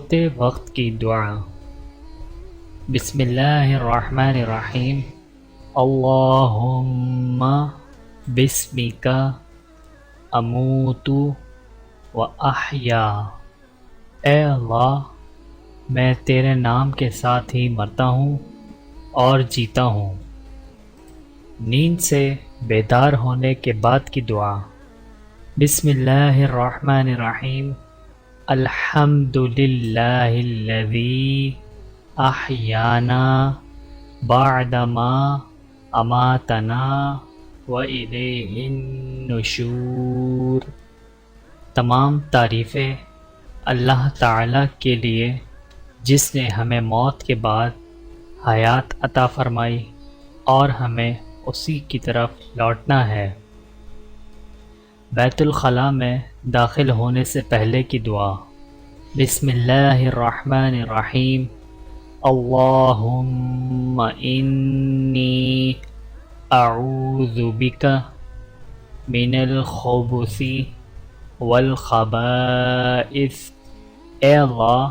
سوتے وقت کی دعا۔ بسم اللہ الرحمن الرحیم۔ اللہم بسمک اموت و احیا۔ اے اللہ، میں تیرے نام کے ساتھ ہی مرتا ہوں اور جیتا ہوں۔ نیند سے بیدار ہونے کے بعد کی دعا۔ بسم اللہ الرحمن الرحیم۔ الحمد للہ الذی احیانا بعدما اماتنا والیہ النشور۔ تمام تعریفیں اللہ تعالیٰ کے لیے جس نے ہمیں موت کے بعد حیات عطا فرمائی اور ہمیں اسی کی طرف لوٹنا ہے۔ بیت الخلاء میں داخل ہونے سے پہلے کی دعا۔ بسم اللہ الرحمن الرحیم۔ اللہم انی اعوذ بک من الخبث والخبائث۔ اے اللہ،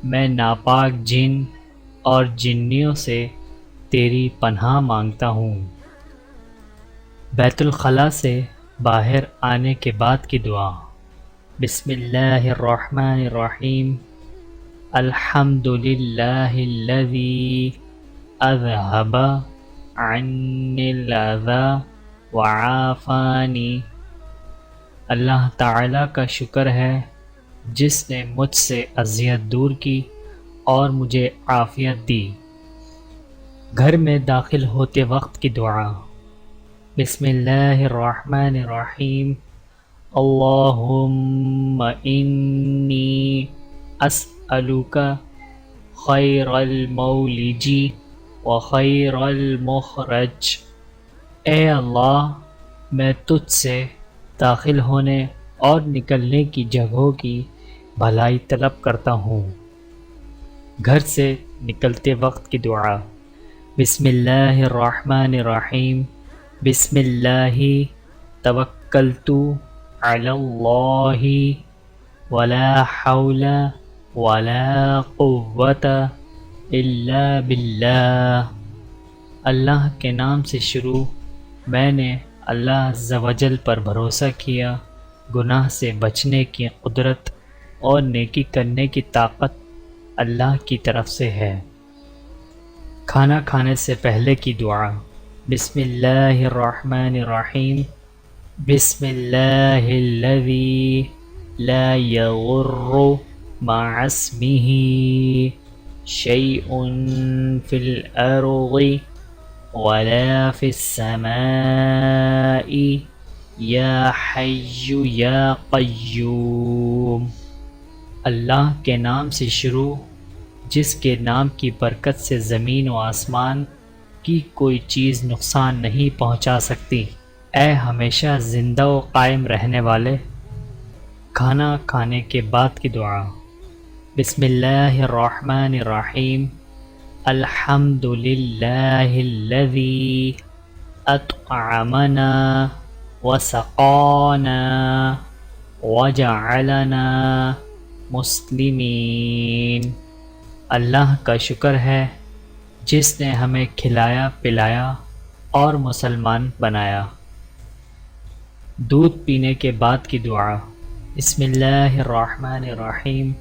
میں ناپاک جن اور جنیوں سے تیری پناہ مانگتا ہوں۔ بیت الخلاء سے باہر آنے کے بعد کی دعا۔ بسم اللہ الرحمن الرحیم۔ الحمد للہ الذی اذھب عنی الاذی وعافانی۔ اللہ تعالیٰ کا شکر ہے جس نے مجھ سے اذیت دور کی اور مجھے عافیت دی۔ گھر میں داخل ہوتے وقت کی دعا۔ بسم اللہ الرحمن الرحیم۔ اللہم انی اسألک خیر المولج و خیر المخرج۔ اے اللہ، میں تجھ سے داخل ہونے اور نکلنے کی جگہوں کی بھلائی طلب کرتا ہوں۔ گھر سے نکلتے وقت کی دعا۔ بسم اللہ الرحمن الرحیم۔ بسم اللہ توکلت علی اللہ ولا حول ولا قوة الا باللہ۔ اللہ کے نام سے شروع، میں نے اللہ عز و جل پر بھروسہ کیا۔ گناہ سے بچنے کی قدرت اور نیکی کرنے کی طاقت اللہ کی طرف سے ہے۔ کھانا کھانے سے پہلے کی دعا۔ بسم اللہ الرحمن الرحیم۔ بسم اللہ الذی لا یضر مع اسمہ شیء فی الارض ولا فی السماء یا حی یا قیوم۔ اللہ کے نام سے شروع، جس کے نام کی برکت سے زمین و آسمان کی کوئی چیز نقصان نہیں پہنچا سکتی۔ اے ہمیشہ زندہ و قائم رہنے والے۔ کھانا کھانے کے بعد کی دعا۔ بسم اللہ الرحمن الرحیم۔ الحمد للہ الذی اطعمنا وسقانا وجعلنا مسلمین۔ اللہ کا شکر ہے جس نے ہمیں کھلایا پلایا اور مسلمان بنایا۔ دودھ پینے کے بعد کی دعا۔ بسم اللہ الرحمن الرحیم۔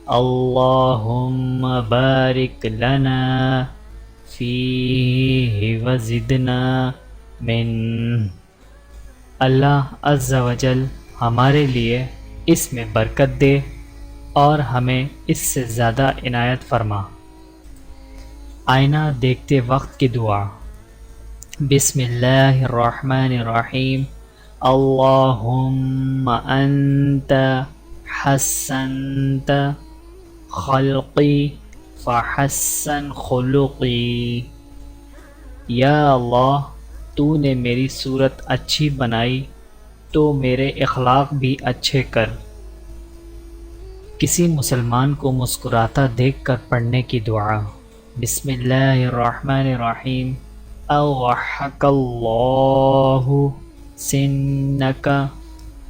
اللہم بارک لنا فیہ وزدنا منہ۔ اللہ عز و جل ہمارے لیے اس میں برکت دے اور ہمیں اس سے زیادہ عنایت فرما۔ آئینہ دیکھتے وقت کی دعا۔ بسم اللہ الرحمن الرحیم۔ اللہم انت حسنت خلقی فحسن خلقی۔ یا اللہ، تو نے میری صورت اچھی بنائی تو میرے اخلاق بھی اچھے کر۔ کسی مسلمان کو مسکراتا دیکھ کر پڑھنے کی دعا۔ بسم اللہ الرحمن الرحیم۔ اوحک اللہ سنک۔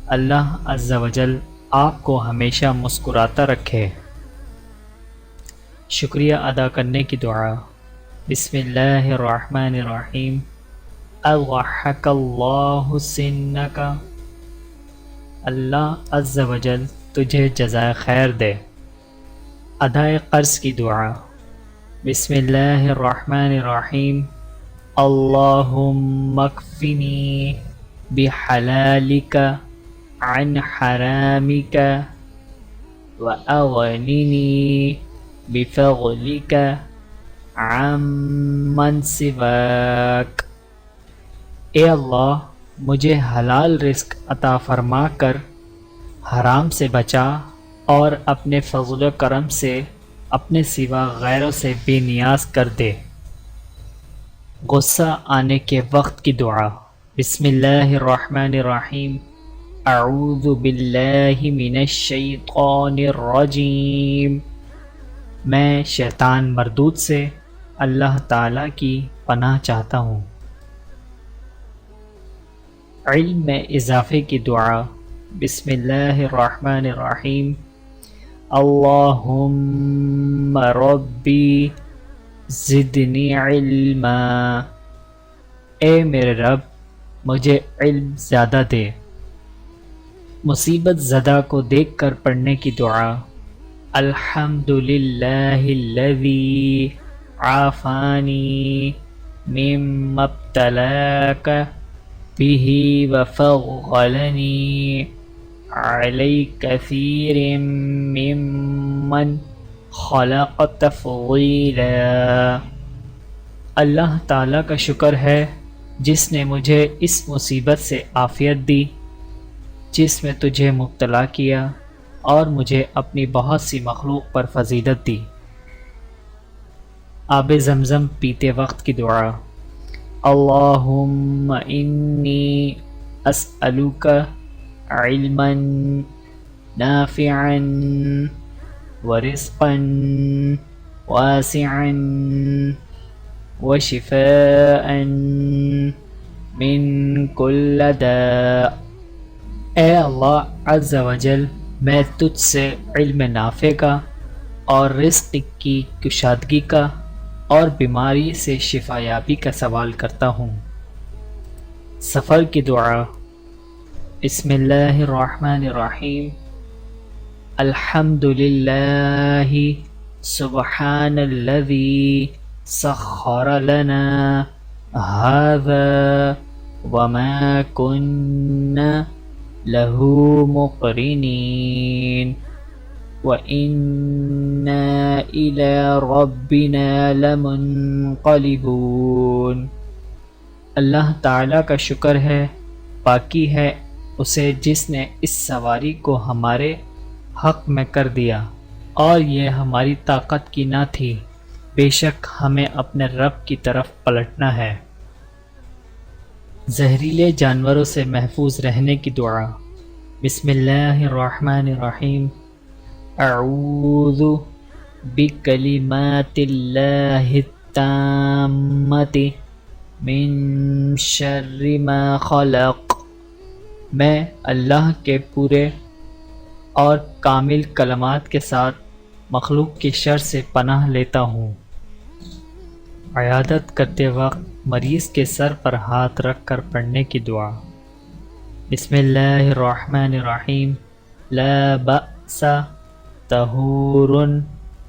اللہ عز و جل آپ کو ہمیشہ مسکراتا رکھے۔ شکریہ ادا کرنے کی دعا۔ بسم اللہ الرحمن الرحیم۔ اضحک اللہ سنک، اللہ عز و جل تجھے جزائے خیر دے۔ ادائے قرض کی دعا۔ بسم اللہ الرحمن الرحیم۔ اللہم اکفنی بحلالک عن حرامک وأغنني بفضلك عمن سواک۔ اے اللہ مجھے حلال رزق عطا فرما کر حرام سے بچا اور اپنے فضل و کرم سے اپنے سوا غیروں سے بے نیاز کر دے۔ غصہ آنے کے وقت کی دعا۔ بسم اللہ الرحمن الرحیم۔ اعوذ باللہ من الشیطان الرجیم، میں شیطان مردود سے اللہ تعالیٰ کی پناہ چاہتا ہوں۔ علم میں اضافے کی دعا۔ بسم اللہ الرحمن الرحیم۔ اللہم ربی زدنی علما، اے میرے رب مجھے علم زیادہ دے۔ مصیبت زدہ کو دیکھ کر پڑھنے کی دعا۔ الحمدللہ الذی عافانی مما ابتلاک بہ وفضلنی علی کثیر ممن خلق تفضیلا۔ اللہ تعالیٰ کا شکر ہے جس نے مجھے اس مصیبت سے عافیت دی جس میں تجھے مبتلا کیا، اور مجھے اپنی بہت سی مخلوق پر فضیلت دی۔ آب زمزم پیتے وقت کی دعا۔ اللہم انی اسألک علما نافعا ورزقا واسعا وشفاء من کل داء۔ اے اللہ عز و جل میں تجھ سے علم نافع کا اور رزق کی کشادگی کا اور بیماری سے شفا یابی کا سوال کرتا ہوں۔ سفر کی دعا۔ بسم اللہ الرحمن الرحیم۔ الحمد للہ سبحان الذی سخر لنا هذا وما كنا له مقرنين وإنا إلى ربنا لمنقلبون۔ اللہ تعالیٰ کا شکر ہے، باقی ہے اسے جس نے اس سواری کو ہمارے حق میں کر دیا اور یہ ہماری طاقت کی نہ تھی، بے شک ہمیں اپنے رب کی طرف پلٹنا ہے۔ زہریلے جانوروں سے محفوظ رہنے کی دعا۔ بسم اللہ الرحمن الرحیم۔ اعوذ بکلمات اللہ التامۃ من شر ما خلق، میں اللہ کے پورے اور کامل کلمات کے ساتھ مخلوق کی شر سے پناہ لیتا ہوں۔ عیادت کرتے وقت مریض کے سر پر ہاتھ رکھ کر پڑھنے کی دعا۔ بسم اللہ الرحمن الرحیم۔ لا بأس طہور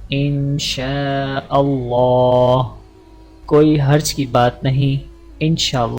انشاء اللہ، کوئی حرج کی بات نہیں انشاءاللہ